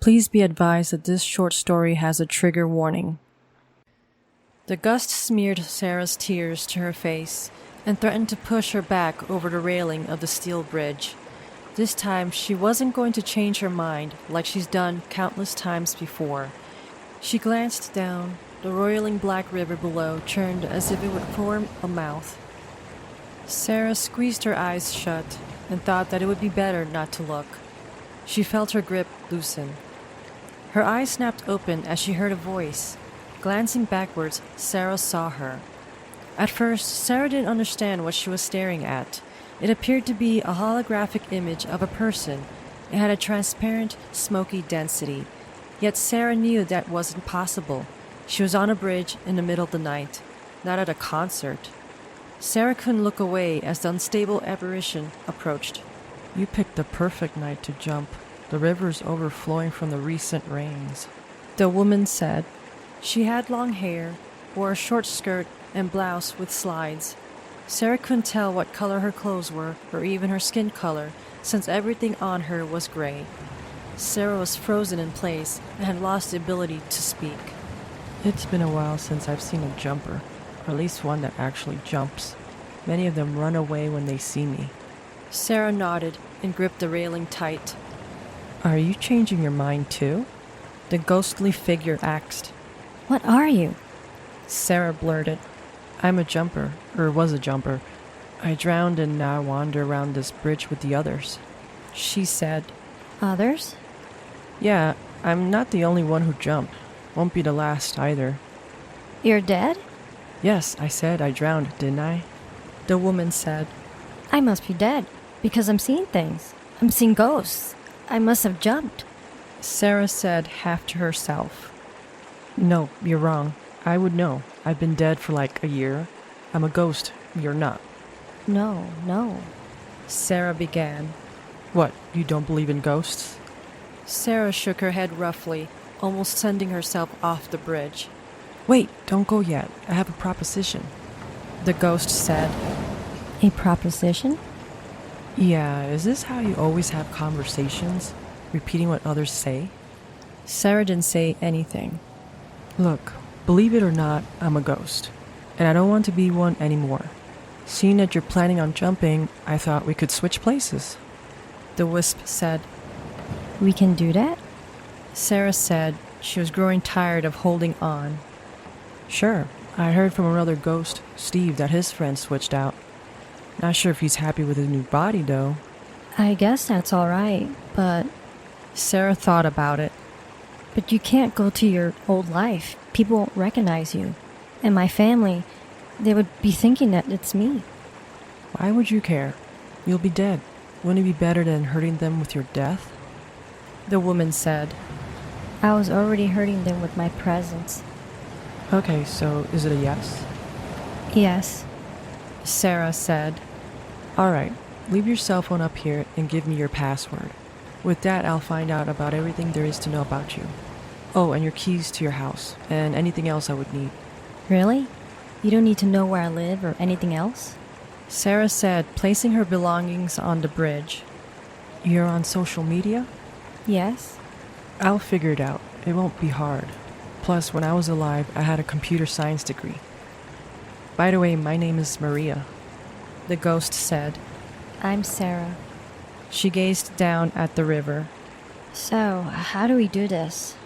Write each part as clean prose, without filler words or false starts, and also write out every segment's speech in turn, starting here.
Please be advised that this short story has a trigger warning. The gust smeared Sarah's tears to her face and threatened to push her back over the railing of the steel bridge. This time, she wasn't going to change her mind like she's done countless times before. She glanced down. The roiling black river below churned as if it would form a mouth. Sarah squeezed her eyes shut and thought that it would be better not to look. She felt her grip loosen. Her eyes snapped open as she heard a voice. Glancing backwards, Sarah saw her. At first, Sarah didn't understand what she was staring at. It appeared to be a holographic image of a person. It had a transparent, smoky density. Yet Sarah knew that wasn't possible. She was on a bridge in the middle of the night, not at a concert. Sarah couldn't look away as the unstable apparition approached. You picked the perfect night to jump. The river's overflowing from the recent rains, the woman said. She had long hair, wore a short skirt and blouse with slides. Sarah couldn't tell what color her clothes were or even her skin color, since everything on her was gray. Sarah was frozen in place and had lost the ability to speak. It's been a while since I've seen a jumper, or at least one that actually jumps. Many of them run away when they see me. Sarah nodded and gripped the railing tight. Are you changing your mind too? The ghostly figure asked. What are you? Sarah blurted. I'm a jumper, or was a jumper. I drowned and now wander around this bridge with the others. She said. Others? Yeah, I'm not the only one who jumped. Won't be the last either. You're dead? Yes, I said I drowned, didn't I? The woman said. I must be dead, because I'm seeing things. I'm seeing ghosts. I must have jumped. Sarah said, half to herself. No, you're wrong. I would know. I've been dead for like a year. I'm a ghost. You're not. No. Sarah began. What, you don't believe in ghosts? Sarah shook her head roughly, almost sending herself off the bridge. Wait, don't go yet. I have a proposition. The ghost said. A proposition? Yeah, is this how you always have conversations? Repeating what others say? Sarah didn't say anything. Look, believe it or not, I'm a ghost. And I don't want to be one anymore. Seeing that you're planning on jumping, I thought we could switch places. The wisp said. We can do that? Sarah said she was growing tired of holding on. Sure, I heard from another ghost, Steve, that his friend switched out. Not sure if he's happy with his new body, though. I guess that's all right, but... Sarah thought about it. But you can't go to your old life. People won't recognize you. And my family, they would be thinking that it's me. Why would you care? You'll be dead. Wouldn't it be better than hurting them with your death? The woman said. I was already hurting them with my presence. Okay, so is it a yes? Yes. Sarah said. All right, leave your cell phone up here and give me your password. With that, I'll find out about everything there is to know about you. Oh, and your keys to your house, and anything else I would need. Really? You don't need to know where I live or anything else? Sarah said, placing her belongings on the bridge. You're on social media? Yes. I'll figure it out. It won't be hard. Plus, when I was alive, I had a computer science degree. By the way, my name is Maria. The ghost said. I'm Sarah. She gazed down at the river. So, how do we do this?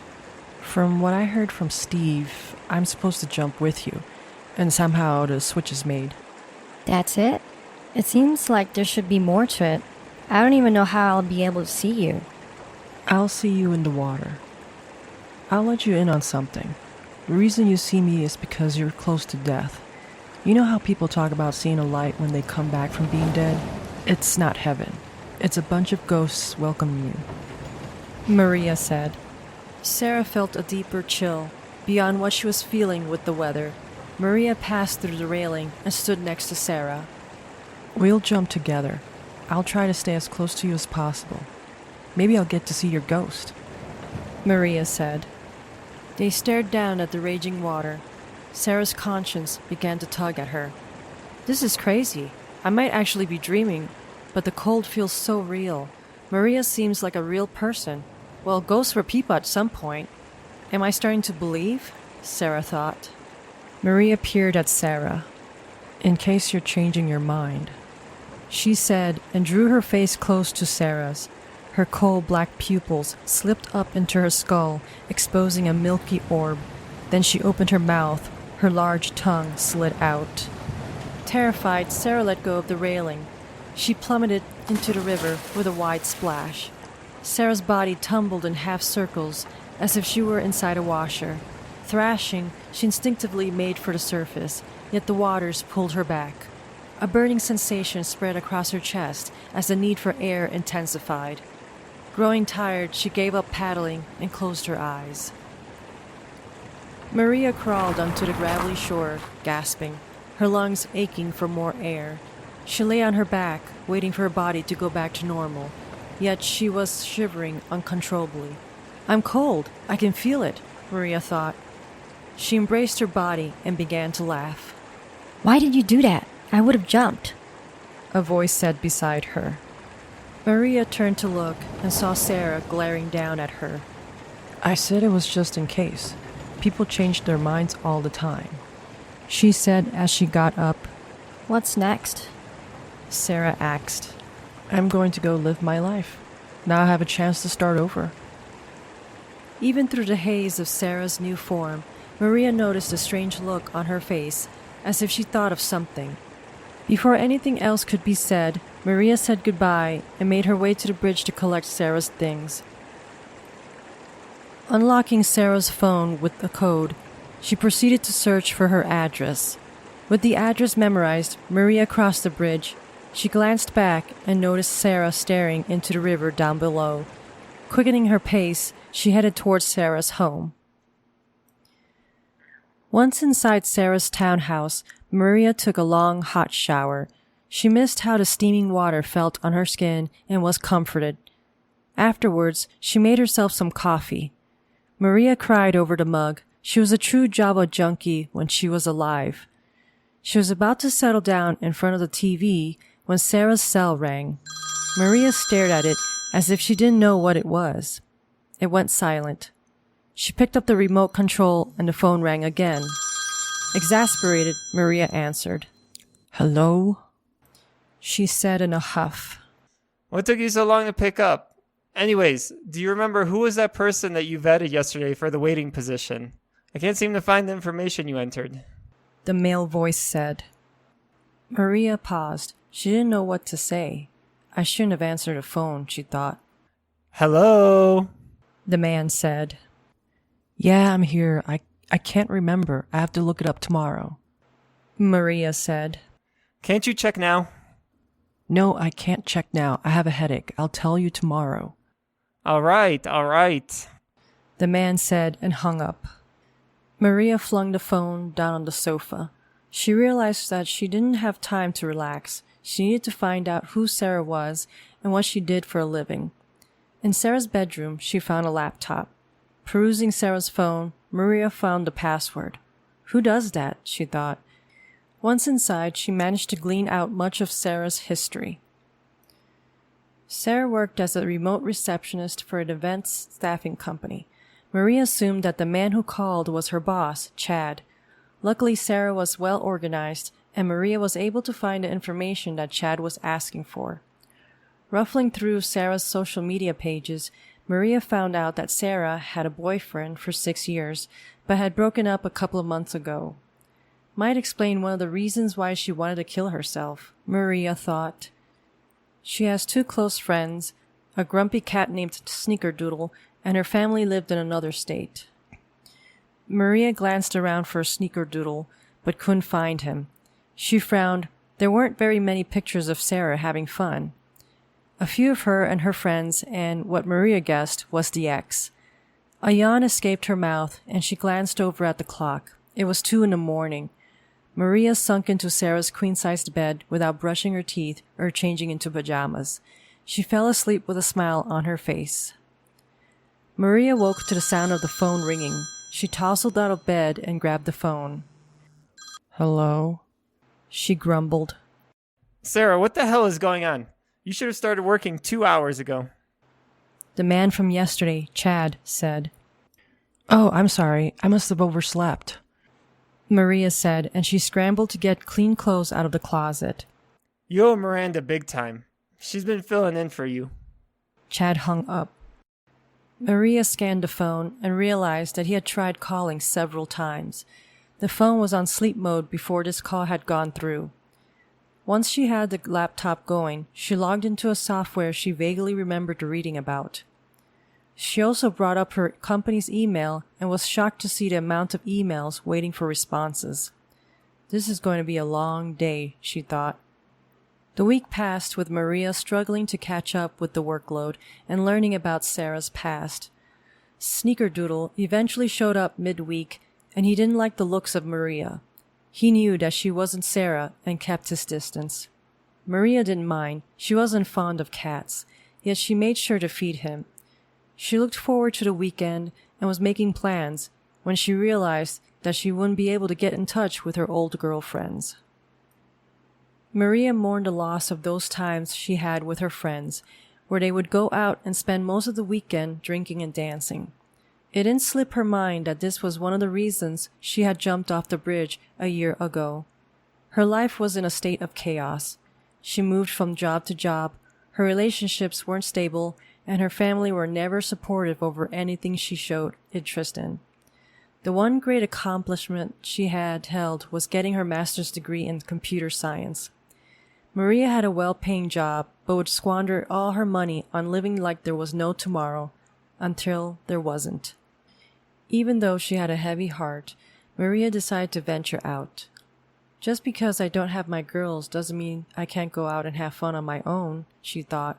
From what I heard from Steve, I'm supposed to jump with you, and somehow the switch is made. That's it? It seems like there should be more to it. I don't even know how I'll be able to see you. I'll see you in the water. I'll let you in on something. The reason you see me is because you're close to death. You know how people talk about seeing a light when they come back from being dead? It's not heaven. It's a bunch of ghosts welcoming you. Maria said. Sarah felt a deeper chill, beyond what she was feeling with the weather. Maria passed through the railing and stood next to Sarah. We'll jump together. I'll try to stay as close to you as possible. Maybe I'll get to see your ghost. Maria said. They stared down at the raging water. Sarah's conscience began to tug at her. This is crazy. I might actually be dreaming, but the cold feels so real. Maria seems like a real person. Well, ghosts were people at some point. Am I starting to believe? Sarah thought. Maria peered at Sarah. In case you're changing your mind. She said and drew her face close to Sarah's. Her coal-black pupils slipped up into her skull, exposing a milky orb. Then she opened her mouth. Her large tongue slid out. Terrified, Sarah let go of the railing. She plummeted into the river with a wide splash. Sarah's body tumbled in half circles, as if she were inside a washer. Thrashing, she instinctively made for the surface, yet the waters pulled her back. A burning sensation spread across her chest as the need for air intensified. Growing tired, she gave up paddling and closed her eyes. Maria crawled onto the gravelly shore, gasping, her lungs aching for more air. She lay on her back, waiting for her body to go back to normal, yet she was shivering uncontrollably. I'm cold. I can feel it, Maria thought. She embraced her body and began to laugh. Why did you do that? I would have jumped. A voice said beside her. Maria turned to look and saw Sarah glaring down at her. I said it was just in case. People change their minds all the time. She said as she got up. What's next? Sarah asked. I'm going to go live my life. Now I have a chance to start over. Even through the haze of Sarah's new form, Maria noticed a strange look on her face, as if she thought of something. Before anything else could be said, Maria said goodbye and made her way to the bridge to collect Sarah's things. Unlocking Sarah's phone with a code, she proceeded to search for her address. With the address memorized, Maria crossed the bridge. She glanced back and noticed Sarah staring into the river down below. Quickening her pace, she headed towards Sarah's home. Once inside Sarah's townhouse, Maria took a long, hot shower. She missed how the steaming water felt on her skin and was comforted. Afterwards, she made herself some coffee. Maria cried over the mug. She was a true Java junkie when she was alive. She was about to settle down in front of the TV when Sarah's cell rang. Maria stared at it as if she didn't know what it was. It went silent. She picked up the remote control and the phone rang again. Exasperated, Maria answered. Hello? She said in a huff. What took you so long to pick up? Anyways, do you remember who was that person that you vetted yesterday for the waiting position? I can't seem to find the information you entered. The male voice said. Maria paused. She didn't know what to say. I shouldn't have answered the phone, she thought. Hello? The man said. Yeah, I'm here. I can't remember. I have to look it up tomorrow. Maria said. Can't you check now? No, I can't check now. I have a headache. I'll tell you tomorrow. All right. The man said and hung up. Maria flung the phone down on the sofa. She realized that she didn't have time to relax. She needed to find out who Sarah was and what she did for a living. In Sarah's bedroom, she found a laptop. Perusing Sarah's phone, Maria found the password. Who does that? She thought. Once inside, she managed to glean out much of Sarah's history. Sarah worked as a remote receptionist for an events staffing company. Maria assumed that the man who called was her boss, Chad. Luckily, Sarah was well organized, and Maria was able to find the information that Chad was asking for. Ruffling through Sarah's social media pages, Maria found out that Sarah had a boyfriend for 6 years, but had broken up a couple of months ago. Might explain one of the reasons why she wanted to kill herself, Maria thought. She has 2 close friends, a grumpy cat named Sneakerdoodle, and her family lived in another state. Maria glanced around for Sneakerdoodle, but couldn't find him. She frowned. There weren't very many pictures of Sarah having fun. A few of her and her friends, and what Maria guessed was the ex. A yawn escaped her mouth, and she glanced over at the clock. It was 2 a.m. Maria sunk into Sarah's queen-sized bed without brushing her teeth or changing into pajamas. She fell asleep with a smile on her face. Maria woke to the sound of the phone ringing. She tousled out of bed and grabbed the phone. Hello? She grumbled. Sarah, what the hell is going on? You should have started working 2 hours ago. The man from yesterday, Chad, said. Oh, I'm sorry. I must have overslept. Maria said, and she scrambled to get clean clothes out of the closet. You owe Miranda big time. She's been filling in for you. Chad hung up. Maria scanned the phone and realized that he had tried calling several times. The phone was on sleep mode before this call had gone through. Once she had the laptop going, she logged into a software she vaguely remembered reading about. She also brought up her company's email and was shocked to see the amount of emails waiting for responses. This is going to be a long day, she thought. The week passed with Maria struggling to catch up with the workload and learning about Sarah's past. Sneakerdoodle eventually showed up midweek, and he didn't like the looks of Maria. He knew that she wasn't Sarah and kept his distance. Maria didn't mind. She wasn't fond of cats, yet she made sure to feed him. She looked forward to the weekend and was making plans when she realized that she wouldn't be able to get in touch with her old girlfriends. Maria mourned the loss of those times she had with her friends, where they would go out and spend most of the weekend drinking and dancing. It didn't slip her mind that this was one of the reasons she had jumped off the bridge a year ago. Her life was in a state of chaos. She moved from job to job, her relationships weren't stable, and her family were never supportive over anything she showed interest in. The one great accomplishment she had held was getting her master's degree in computer science. Maria had a well-paying job, but would squander all her money on living like there was no tomorrow, until there wasn't. Even though she had a heavy heart, Maria decided to venture out. Just because I don't have my girls doesn't mean I can't go out and have fun on my own, she thought.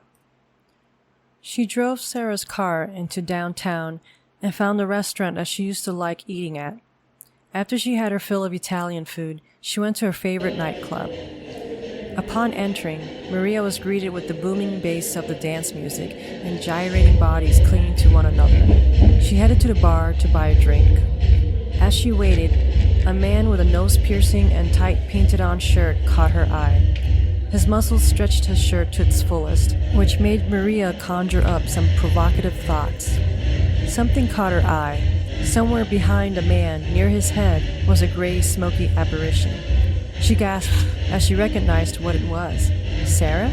She drove Sarah's car into downtown and found a restaurant that she used to like eating at. After she had her fill of Italian food, she went to her favorite nightclub. Upon entering, Maria was greeted with the booming bass of the dance music and gyrating bodies clinging to one another. She headed to the bar to buy a drink. As she waited, a man with a nose piercing and tight painted-on shirt caught her eye. His muscles stretched his shirt to its fullest, which made Maria conjure up some provocative thoughts. Something caught her eye. Somewhere behind the man, near his head, was a gray, smoky apparition. She gasped as she recognized what it was. Sarah?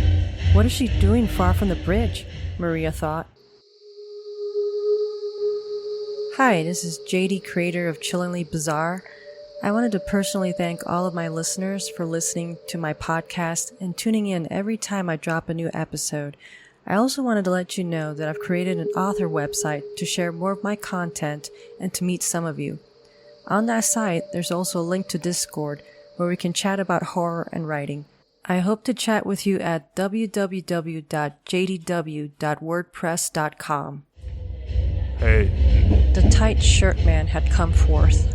What is she doing far from the bridge? Maria thought. Hi, this is JD, creator of Chillingly Bizarre. I wanted to personally thank all of my listeners for listening to my podcast and tuning in every time I drop a new episode. I also wanted to let you know that I've created an author website to share more of my content and to meet some of you. On that site, there's also a link to Discord, where we can chat about horror and writing. I hope to chat with you at www.jdw.wordpress.com. Hey. The tight shirt man had come forth.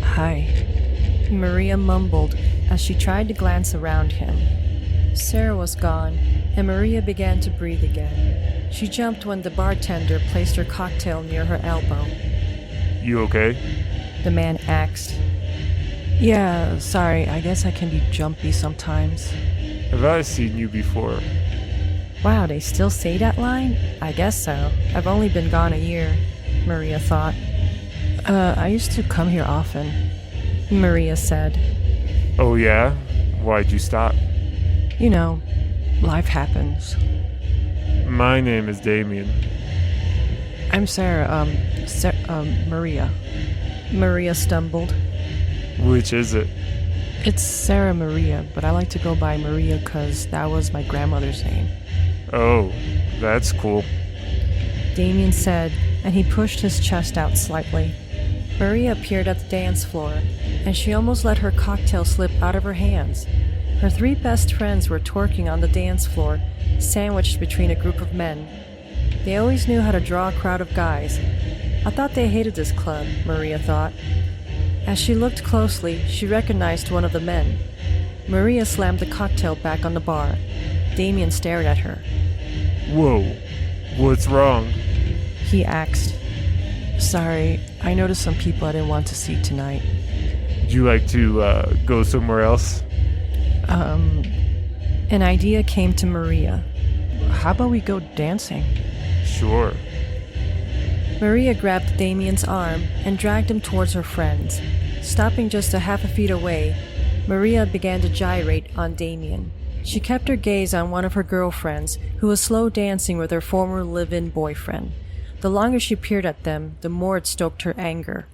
Hi. Maria mumbled as she tried to glance around him. Sarah was gone, and Maria began to breathe again. She jumped when the bartender placed her cocktail near her elbow. You okay? The man asked. Yeah, sorry, I guess I can be jumpy sometimes. Have I seen you before? Wow, they still say that line? I guess so. I've only been gone a year, Maria thought. I used to come here often, Maria said. Oh yeah? Why'd you stop? You know, life happens. My name is Damien. I'm Sarah, Maria. Maria stumbled. Which is it? It's Sarah Maria, but I like to go by Maria because that was my grandmother's name. Oh, that's cool. Damien said, and he pushed his chest out slightly. Maria appeared at the dance floor, and she almost let her cocktail slip out of her hands. Her three best friends were twerking on the dance floor, sandwiched between a group of men. They always knew how to draw a crowd of guys. I thought they hated this club, Maria thought. As she looked closely, she recognized one of the men. Maria slammed the cocktail back on the bar. Damien stared at her. Whoa, what's wrong? He asked. Sorry, I noticed some people I didn't want to see tonight. Would you like to go somewhere else? An idea came to Maria. How about we go dancing? Sure. Maria grabbed Damien's arm and dragged him towards her friends. Stopping just a half a feet away, Maria began to gyrate on Damien. She kept her gaze on one of her girlfriends, who was slow dancing with her former live-in boyfriend. The longer she peered at them, the more it stoked her anger.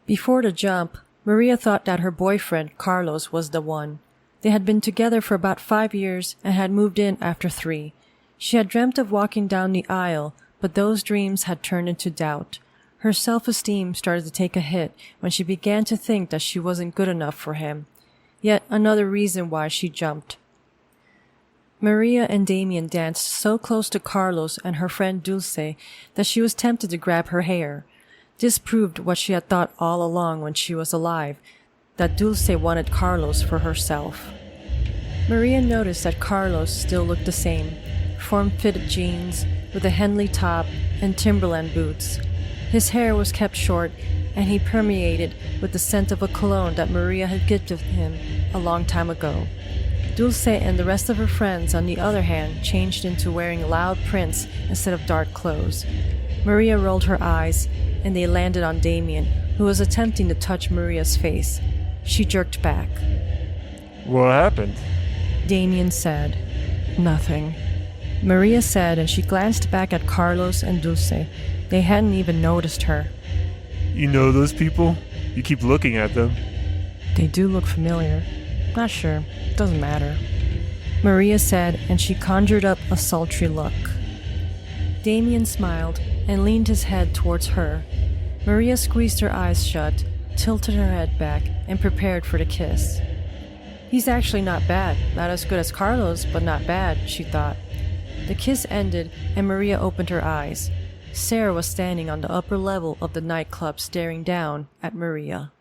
Before the jump, Maria thought that her boyfriend, Carlos, was the one. They had been together for about 5 years and had moved in after 3. She had dreamt of walking down the aisle, but those dreams had turned into doubt. Her self-esteem started to take a hit when she began to think that she wasn't good enough for him. Yet another reason why she jumped. Maria and Damien danced so close to Carlos and her friend Dulce that she was tempted to grab her hair. This proved what she had thought all along when she was alive, that Dulce wanted Carlos for herself. Maria noticed that Carlos still looked the same, form-fitted jeans with a Henley top and Timberland boots. His hair was kept short, and he permeated with the scent of a cologne that Maria had gifted him a long time ago. Dulce and the rest of her friends, on the other hand, changed into wearing loud prints instead of dark clothes. Maria rolled her eyes, and they landed on Damien, who was attempting to touch Maria's face. She jerked back. What happened? Damien said. Nothing. Maria said, and she glanced back at Carlos and Dulce. They hadn't even noticed her. You know those people? You keep looking at them. They do look familiar. Not sure. Doesn't matter. Maria said, and she conjured up a sultry look. Damien smiled and leaned his head towards her. Maria squeezed her eyes shut, tilted her head back, and prepared for the kiss. He's actually not bad. Not as good as Carlos, but not bad, she thought. The kiss ended, and Maria opened her eyes. Sarah was standing on the upper level of the nightclub staring down at Maria.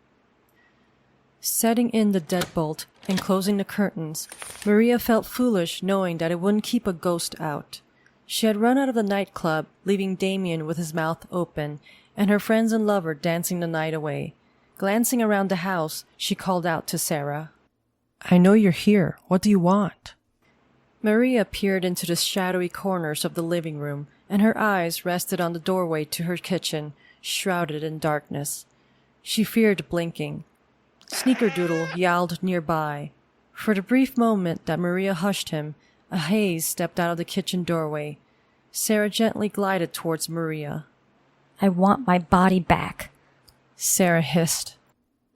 Setting in the deadbolt and closing the curtains, Maria felt foolish knowing that it wouldn't keep a ghost out. She had run out of the nightclub, leaving Damien with his mouth open, and her friends and lover dancing the night away. Glancing around the house, she called out to Sarah. I know you're here. What do you want? Maria peered into the shadowy corners of the living room, and her eyes rested on the doorway to her kitchen, shrouded in darkness. She feared blinking. Sneakerdoodle yowled nearby. For the brief moment that Maria hushed him, a haze stepped out of the kitchen doorway. Sarah gently glided towards Maria. I want my body back. Sarah hissed.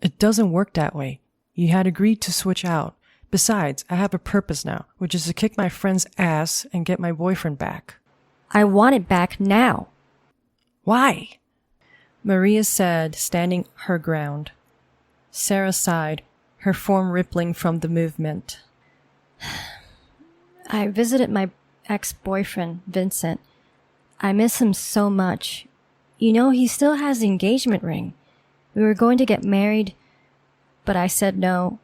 It doesn't work that way. You had agreed to switch out. Besides, I have a purpose now, which is to kick my friend's ass and get my boyfriend back. I want it back now. Why? Maria said, standing her ground. Sarah sighed, her form rippling from the movement. I visited my ex-boyfriend, Vincent. I miss him so much. You know, he still has the engagement ring. We were going to get married, but I said no.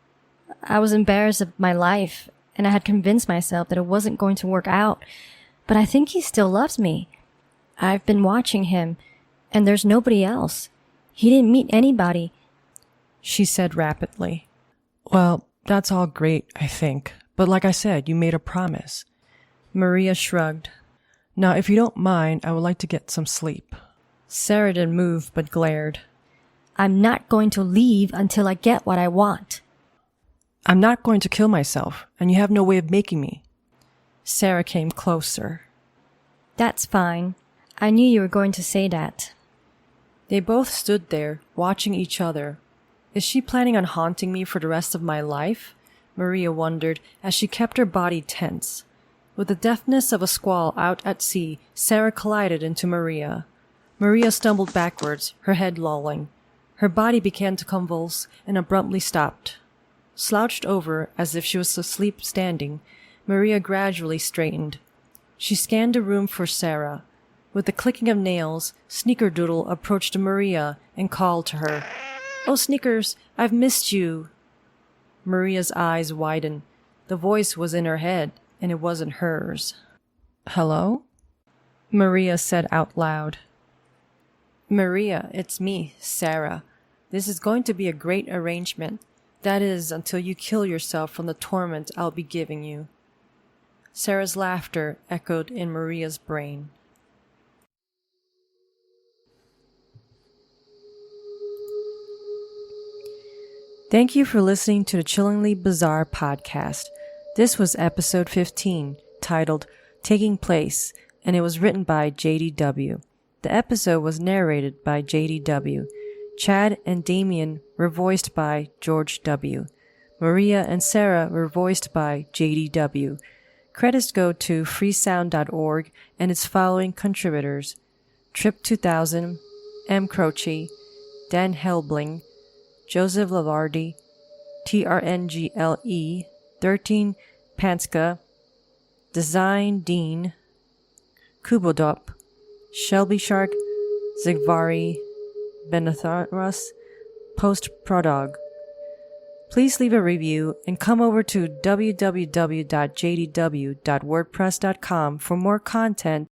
I was embarrassed of my life, and I had convinced myself that it wasn't going to work out. But I think he still loves me. I've been watching him, and there's nobody else. He didn't meet anybody, she said rapidly. Well, that's all great, I think. But like I said, you made a promise. Maria shrugged. Now, if you don't mind, I would like to get some sleep. Sarah didn't move, but glared. I'm not going to leave until I get what I want. I'm not going to kill myself, and you have no way of making me. Sarah came closer. That's fine. I knew you were going to say that. They both stood there, watching each other. Is she planning on haunting me for the rest of my life? Maria wondered as she kept her body tense. With the deftness of a squall out at sea, Sarah collided into Maria. Maria stumbled backwards, her head lolling. Her body began to convulse and abruptly stopped. Slouched over, as if she was asleep standing, Maria gradually straightened. She scanned the room for Sarah. With the clicking of nails, Sneakerdoodle approached Maria and called to her. "Oh, Sneakers, I've missed you." Maria's eyes widened. The voice was in her head, and it wasn't hers. Hello? Maria said out loud. "Maria, it's me, Sarah. This is going to be a great arrangement. That is, until you kill yourself from the torment I'll be giving you." Sarah's laughter echoed in Maria's brain. Thank you for listening to the Chillingly Bizarre podcast. This was episode 15, titled Taking Place, and it was written by JDW. The episode was narrated by JDW. Chad and Damien were voiced by George W. Maria and Sarah were voiced by JDW. Credits go to freesound.org and its following contributors: Trip 2000, M. Croce, Dan Helbling, Joseph Lavardi, TRNGLE, 13 Panska, Design Dean, Kubodop, Shelby Shark, Zigvari, Benatharas, Post Prodog. Please leave a review and come over to www.jdw.wordpress.com for more content